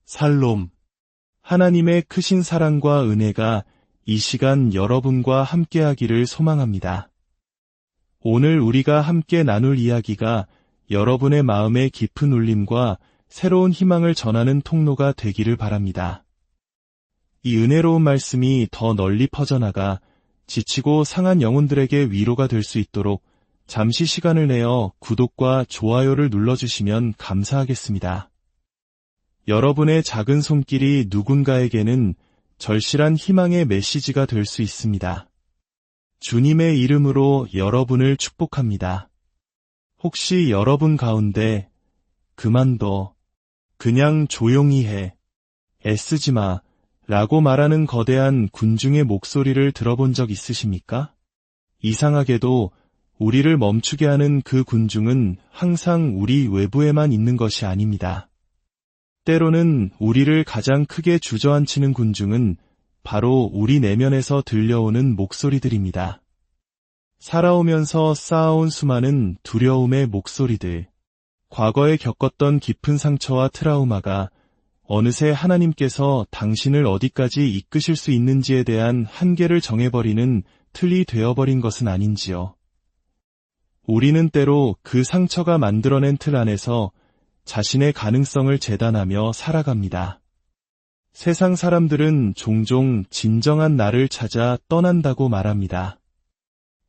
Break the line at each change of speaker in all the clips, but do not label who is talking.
살롬. 하나님의 크신 사랑과 은혜가 이 시간 여러분과 함께하기를 소망합니다. 오늘 우리가 함께 나눌 이야기가 여러분의 마음의 깊은 울림과 새로운 희망을 전하는 통로가 되기를 바랍니다. 이 은혜로운 말씀이 더 널리 퍼져나가 지치고 상한 영혼들에게 위로가 될 수 있도록 잠시 시간을 내어 구독과 좋아요를 눌러주시면 감사하겠습니다. 여러분의 작은 손길이 누군가에게는 절실한 희망의 메시지가 될 수 있습니다. 주님의 이름으로 여러분을 축복합니다. 혹시 여러분 가운데 그만둬, 그냥 조용히 해, 애쓰지 마 라고 말하는 거대한 군중의 목소리를 들어본 적 있으십니까? 이상하게도 우리를 멈추게 하는 그 군중은 항상 우리 외부에만 있는 것이 아닙니다. 때로는 우리를 가장 크게 주저앉히는 군중은 바로 우리 내면에서 들려오는 목소리들입니다. 살아오면서 쌓아온 수많은 두려움의 목소리들, 과거에 겪었던 깊은 상처와 트라우마가 어느새 하나님께서 당신을 어디까지 이끄실 수 있는지에 대한 한계를 정해버리는 틀이 되어버린 것은 아닌지요. 우리는 때로 그 상처가 만들어낸 틀 안에서 자신의 가능성을 재단하며 살아갑니다. 세상 사람들은 종종 진정한 나를 찾아 떠난다고 말합니다.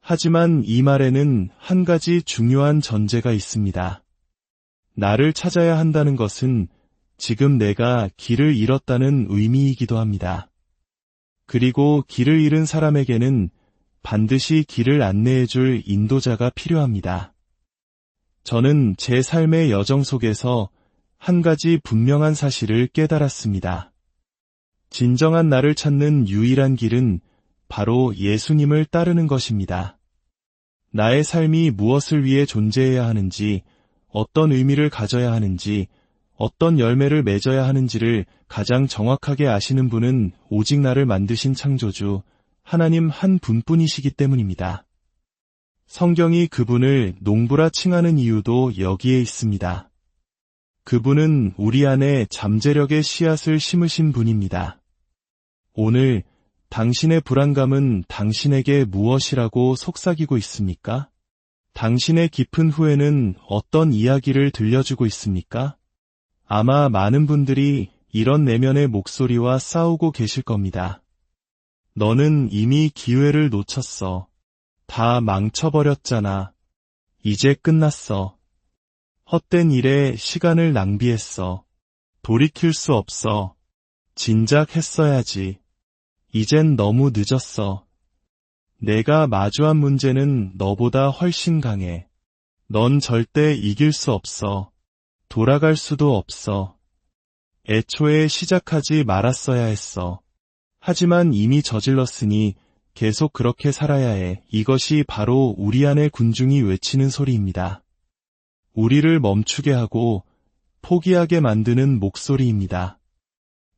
하지만 이 말에는 한 가지 중요한 전제가 있습니다. 나를 찾아야 한다는 것은 지금 내가 길을 잃었다는 의미이기도 합니다. 그리고 길을 잃은 사람에게는 반드시 길을 안내해줄 인도자가 필요합니다. 저는 제 삶의 여정 속에서 한 가지 분명한 사실을 깨달았습니다. 진정한 나를 찾는 유일한 길은 바로 예수님을 따르는 것입니다. 나의 삶이 무엇을 위해 존재해야 하는지, 어떤 의미를 가져야 하는지, 어떤 열매를 맺어야 하는지를 가장 정확하게 아시는 분은 오직 나를 만드신 창조주, 하나님 한 분뿐이시기 때문입니다. 성경이 그분을 농부라 칭하는 이유도 여기에 있습니다. 그분은 우리 안에 잠재력의 씨앗을 심으신 분입니다. 오늘 당신의 불안감은 당신에게 무엇이라고 속삭이고 있습니까? 당신의 깊은 후회는 어떤 이야기를 들려주고 있습니까? 아마 많은 분들이 이런 내면의 목소리와 싸우고 계실 겁니다. 너는 이미 기회를 놓쳤어. 다 망쳐버렸잖아. 이제 끝났어. 헛된 일에 시간을 낭비했어. 돌이킬 수 없어. 진작 했어야지. 이젠 너무 늦었어. 내가 마주한 문제는 너보다 훨씬 강해. 넌 절대 이길 수 없어. 돌아갈 수도 없어. 애초에 시작하지 말았어야 했어. 하지만 이미 저질렀으니 계속 그렇게 살아야 해. 이것이 바로 우리 안의 군중이 외치는 소리입니다. 우리를 멈추게 하고 포기하게 만드는 목소리입니다.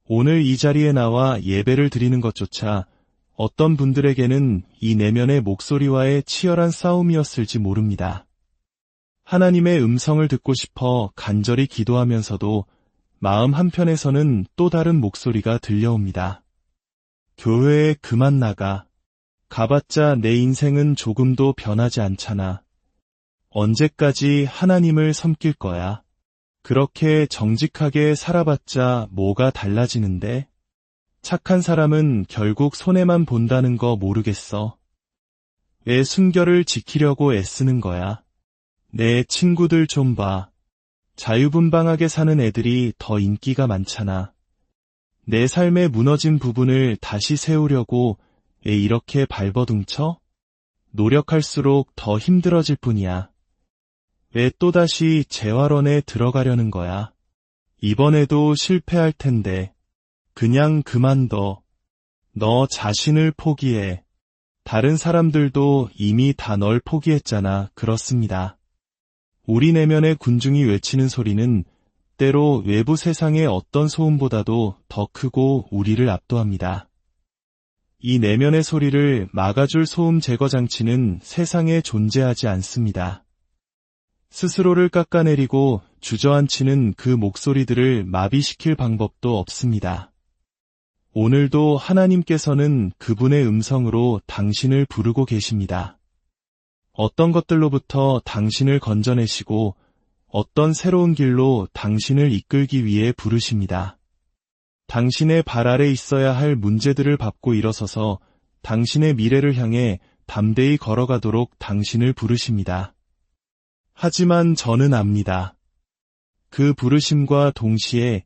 오늘 이 자리에 나와 예배를 드리는 것조차 어떤 분들에게는 이 내면의 목소리와의 치열한 싸움이었을지 모릅니다. 하나님의 음성을 듣고 싶어 간절히 기도하면서도 마음 한편에서는 또 다른 목소리가 들려옵니다. 교회에 그만 나가. 가봤자 내 인생은 조금도 변하지 않잖아. 언제까지 하나님을 섬길 거야? 그렇게 정직하게 살아봤자 뭐가 달라지는데? 착한 사람은 결국 손해만 본다는 거 모르겠어. 왜 순결을 지키려고 애쓰는 거야? 내 친구들 좀 봐. 자유분방하게 사는 애들이 더 인기가 많잖아. 내 삶의 무너진 부분을 다시 세우려고 왜 이렇게 발버둥쳐? 노력할수록 더 힘들어질 뿐이야. 왜 또다시 재활원에 들어가려는 거야? 이번에도 실패할 텐데. 그냥 그만둬. 너 자신을 포기해. 다른 사람들도 이미 다 널 포기했잖아. 그렇습니다. 우리 내면의 군중이 외치는 소리는 때로 외부 세상의 어떤 소음보다도 더 크고 우리를 압도합니다. 이 내면의 소리를 막아줄 소음 제거 장치는 세상에 존재하지 않습니다. 스스로를 깎아내리고 주저앉히는 그 목소리들을 마비시킬 방법도 없습니다. 오늘도 하나님께서는 그분의 음성으로 당신을 부르고 계십니다. 어떤 것들로부터 당신을 건져내시고 어떤 새로운 길로 당신을 이끌기 위해 부르십니다. 당신의 발 아래 있어야 할 문제들을 밟고 일어서서 당신의 미래를 향해 담대히 걸어가도록 당신을 부르십니다. 하지만 저는 압니다. 그 부르심과 동시에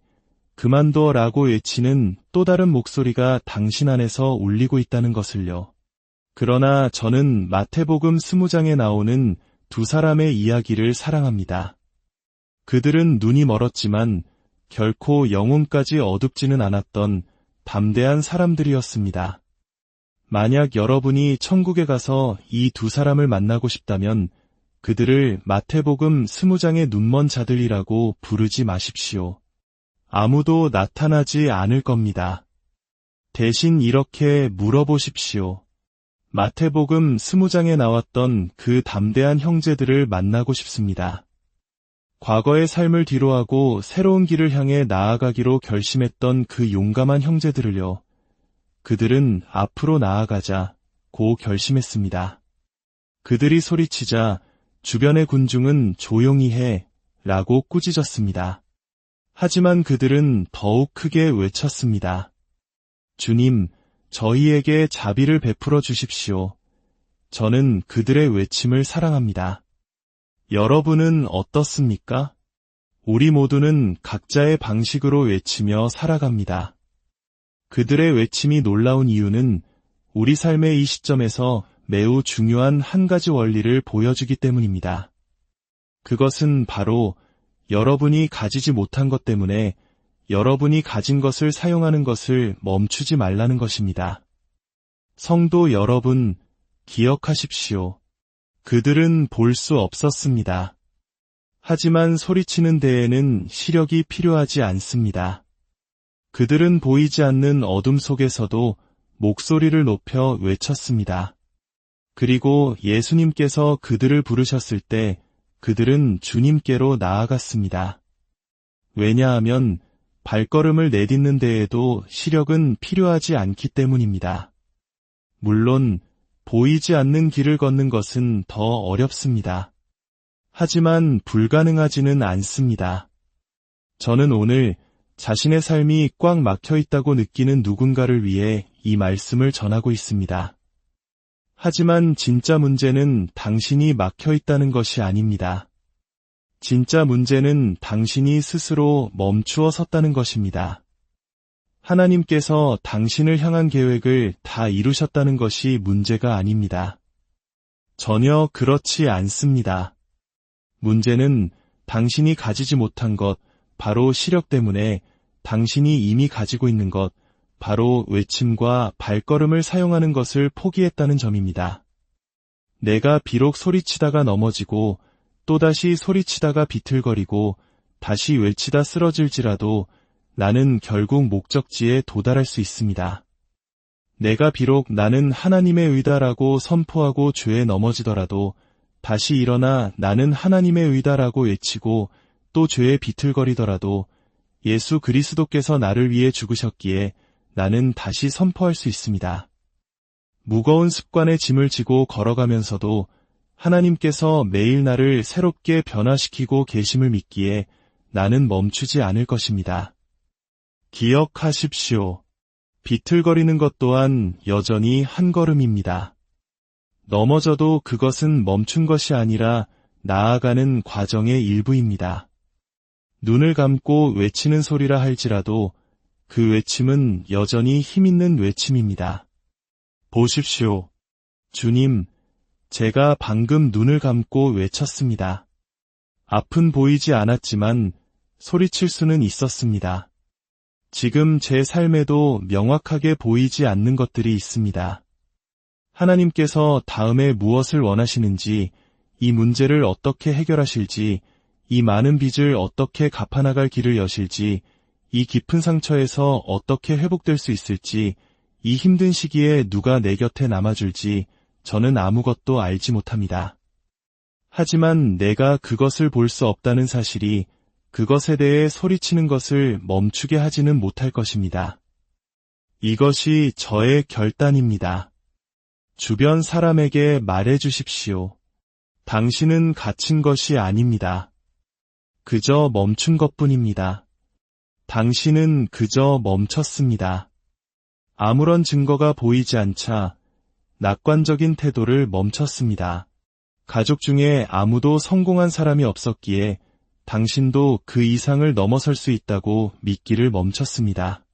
그만둬라고 외치는 또 다른 목소리가 당신 안에서 울리고 있다는 것을요. 그러나 저는 마태복음 20장에 나오는 두 사람의 이야기를 사랑합니다. 그들은 눈이 멀었지만 결코 영혼까지 어둡지는 않았던 담대한 사람들이었습니다. 만약 여러분이 천국에 가서 이 두 사람을 만나고 싶다면 그들을 마태복음 20장의 눈먼 자들이라고 부르지 마십시오. 아무도 나타나지 않을 겁니다. 대신 이렇게 물어보십시오. 마태복음 20장에 나왔던 그 담대한 형제들을 만나고 싶습니다. 과거의 삶을 뒤로하고 새로운 길을 향해 나아가기로 결심했던 그 용감한 형제들을요. 그들은 앞으로 나아가자고 결심했습니다. 그들이 소리치자 주변의 군중은 조용히 해 라고 꾸짖었습니다. 하지만 그들은 더욱 크게 외쳤습니다. 주님, 저희에게 자비를 베풀어 주십시오. 저는 그들의 외침을 사랑합니다. 여러분은 어떻습니까? 우리 모두는 각자의 방식으로 외치며 살아갑니다. 그들의 외침이 놀라운 이유는 우리 삶의 이 시점에서 매우 중요한 한 가지 원리를 보여주기 때문입니다. 그것은 바로 여러분이 가지지 못한 것 때문에 여러분이 가진 것을 사용하는 것을 멈추지 말라는 것입니다. 성도 여러분, 기억하십시오. 그들은 볼 수 없었습니다. 하지만 소리치는 데에는 시력이 필요하지 않습니다. 그들은 보이지 않는 어둠 속에서도 목소리를 높여 외쳤습니다. 그리고 예수님께서 그들을 부르셨을 때 그들은 주님께로 나아갔습니다. 왜냐하면 발걸음을 내딛는 데에도 시력은 필요하지 않기 때문입니다. 물론 보이지 않는 길을 걷는 것은 더 어렵습니다. 하지만 불가능하지는 않습니다. 저는 오늘 자신의 삶이 꽉 막혀 있다고 느끼는 누군가를 위해 이 말씀을 전하고 있습니다. 하지만 진짜 문제는 당신이 막혀 있다는 것이 아닙니다. 진짜 문제는 당신이 스스로 멈추어 섰다는 것입니다. 하나님께서 당신을 향한 계획을 다 이루셨다는 것이 문제가 아닙니다. 전혀 그렇지 않습니다. 문제는 당신이 가지지 못한 것, 바로 시력 때문에 당신이 이미 가지고 있는 것, 바로 외침과 발걸음을 사용하는 것을 포기했다는 점입니다. 내가 비록 소리치다가 넘어지고 또다시 소리치다가 비틀거리고 다시 외치다 쓰러질지라도 나는 결국 목적지에 도달할 수 있습니다. 내가 비록 나는 하나님의 의다라고 선포하고 죄에 넘어지더라도 다시 일어나 나는 하나님의 의다라고 외치고 또 죄에 비틀거리더라도 예수 그리스도께서 나를 위해 죽으셨기에 나는 다시 선포할 수 있습니다. 무거운 습관의 짐을 지고 걸어가면서도 하나님께서 매일 나를 새롭게 변화시키고 계심을 믿기에 나는 멈추지 않을 것입니다. 기억하십시오. 비틀거리는 것 또한 여전히 한 걸음입니다. 넘어져도 그것은 멈춘 것이 아니라 나아가는 과정의 일부입니다. 눈을 감고 외치는 소리라 할지라도 그 외침은 여전히 힘있는 외침입니다. 보십시오. 주님, 제가 방금 눈을 감고 외쳤습니다. 앞은 보이지 않았지만 소리칠 수는 있었습니다. 지금 제 삶에도 명확하게 보이지 않는 것들이 있습니다. 하나님께서 다음에 무엇을 원하시는지, 이 문제를 어떻게 해결하실지, 이 많은 빚을 어떻게 갚아나갈 길을 여실지, 이 깊은 상처에서 어떻게 회복될 수 있을지, 이 힘든 시기에 누가 내 곁에 남아줄지 저는 아무것도 알지 못합니다. 하지만 내가 그것을 볼 수 없다는 사실이 그것에 대해 소리치는 것을 멈추게 하지는 못할 것입니다. 이것이 저의 결단입니다. 주변 사람에게 말해 주십시오. 당신은 갇힌 것이 아닙니다. 그저 멈춘 것뿐입니다. 당신은 그저 멈췄습니다. 아무런 증거가 보이지 않자 낙관적인 태도를 멈췄습니다. 가족 중에 아무도 성공한 사람이 없었기에 당신도 그 이상을 넘어설 수 있다고 믿기를 멈췄습니다.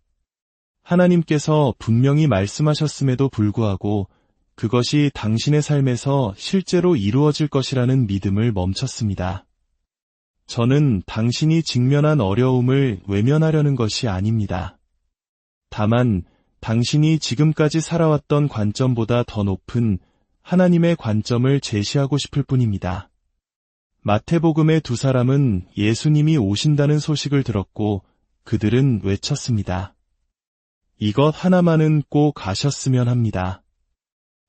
하나님께서 분명히 말씀하셨음에도 불구하고 그것이 당신의 삶에서 실제로 이루어질 것이라는 믿음을 멈췄습니다. 저는 당신이 직면한 어려움을 외면하려는 것이 아닙니다. 다만 당신이 지금까지 살아왔던 관점보다 더 높은 하나님의 관점을 제시하고 싶을 뿐입니다. 마태복음의 두 사람은 예수님이 오신다는 소식을 들었고 그들은 외쳤습니다. 이것 하나만은 꼭 아셨으면 합니다.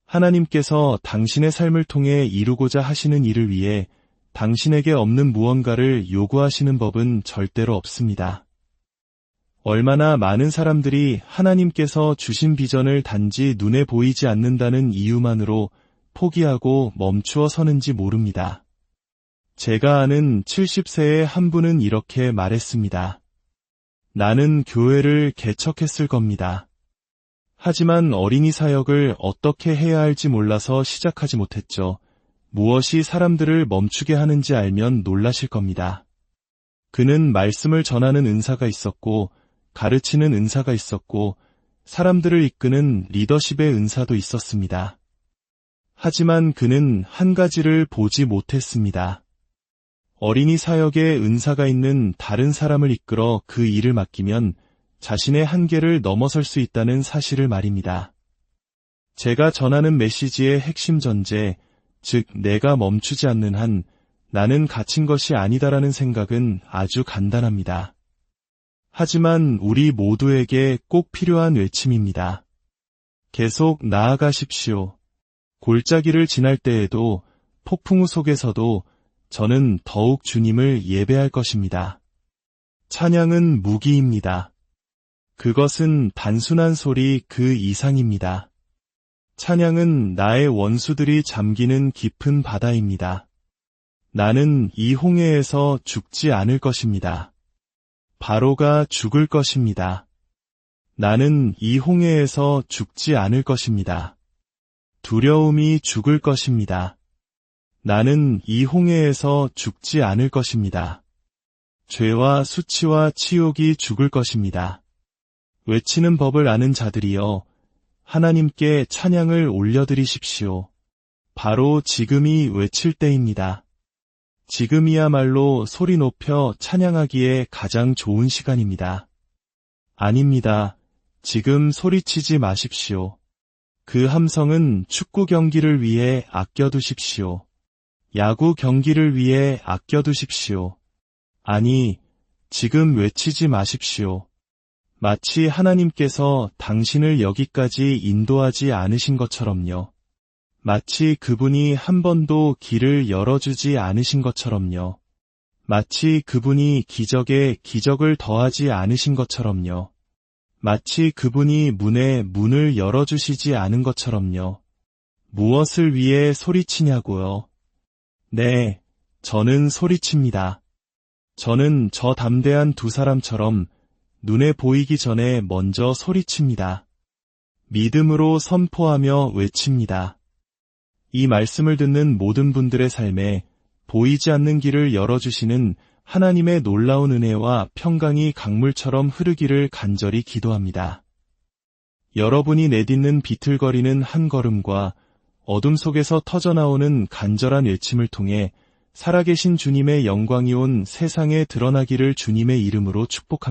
하나님께서 당신의 삶을 통해 이루고자 하시는 일을 위해 당신에게 없는 무언가를 요구하시는 법은 절대로 없습니다. 얼마나 많은 사람들이 하나님께서 주신 비전을 단지 눈에 보이지 않는다는 이유만으로 포기하고 멈추어 서는지 모릅니다. 제가 아는 70세의 한 분은 이렇게 말했습니다. 나는 교회를 개척했을 겁니다. 하지만 어린이 사역을 어떻게 해야 할지 몰라서 시작하지 못했죠. 무엇이 사람들을 멈추게 하는지 알면 놀라실 겁니다. 그는 말씀을 전하는 은사가 있었고, 가르치는 은사가 있었고, 사람들을 이끄는 리더십의 은사도 있었습니다. 하지만 그는 한 가지를 보지 못했습니다. 어린이 사역에 은사가 있는 다른 사람을 이끌어 그 일을 맡기면 자신의 한계를 넘어설 수 있다는 사실을 말입니다. 제가 전하는 메시지의 핵심 전제, 즉 내가 멈추지 않는 한 나는 갇힌 것이 아니다라는 생각은 아주 간단합니다. 하지만 우리 모두에게 꼭 필요한 외침입니다. 계속 나아가십시오. 골짜기를 지날 때에도 폭풍우 속에서도 저는 더욱 주님을 예배할 것입니다. 찬양은 무기입니다. 그것은 단순한 소리 그 이상입니다. 찬양은 나의 원수들이 잠기는 깊은 바다입니다. 나는 이 홍해에서 죽지 않을 것입니다. 바로가 죽을 것입니다. 나는 이 홍해에서 죽지 않을 것입니다. 두려움이 죽을 것입니다. 나는 이 홍해에서 죽지 않을 것입니다. 죄와 수치와 치욕이 죽을 것입니다. 외치는 법을 아는 자들이여, 하나님께 찬양을 올려드리십시오. 바로 지금이 외칠 때입니다. 지금이야말로 소리 높여 찬양하기에 가장 좋은 시간입니다. 아닙니다. 지금 소리치지 마십시오. 그 함성은 축구 경기를 위해 아껴두십시오. 야구 경기를 위해 아껴두십시오. 아니, 지금 외치지 마십시오. 마치 하나님께서 당신을 여기까지 인도하지 않으신 것처럼요. 마치 그분이 한 번도 길을 열어주지 않으신 것처럼요. 마치 그분이 기적에 기적을 더하지 않으신 것처럼요. 마치 그분이 문에 문을 열어주시지 않은 것처럼요. 무엇을 위해 소리치냐고요? 네, 저는 소리칩니다. 저는 저 담대한 두 사람처럼 눈에 보이기 전에 먼저 소리칩니다. 믿음으로 선포하며 외칩니다. 이 말씀을 듣는 모든 분들의 삶에 보이지 않는 길을 열어주시는 하나님의 놀라운 은혜와 평강이 강물처럼 흐르기를 간절히 기도합니다. 여러분이 내딛는 비틀거리는 한 걸음과 어둠 속에서 터져나오는 간절한 외침을 통해 살아계신 주님의 영광이 온 세상에 드러나기를 주님의 이름으로 축복합니다.